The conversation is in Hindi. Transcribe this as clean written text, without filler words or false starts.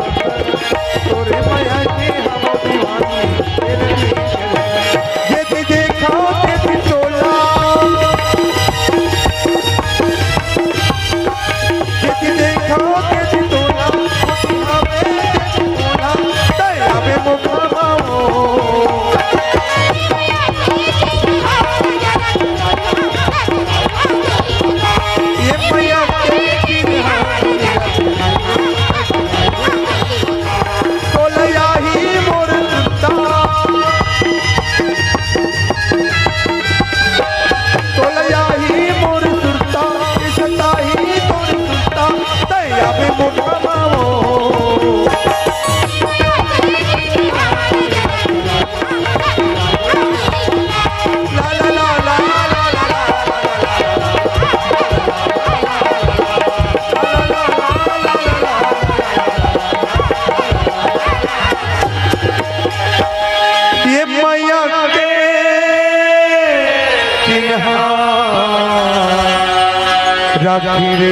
तोरे माया के हम दीवानी तेरे ये देखा के पिछोला ये देखा के पिछोला हमें पिछोला दया में मुखामाओ ये मैया के तोलया ही मोर सुरता तोलया ही मोर सुरता इसता ही तोर सुरता दया में मुखामाओ ला ला ला ला ये मैया के राखी रे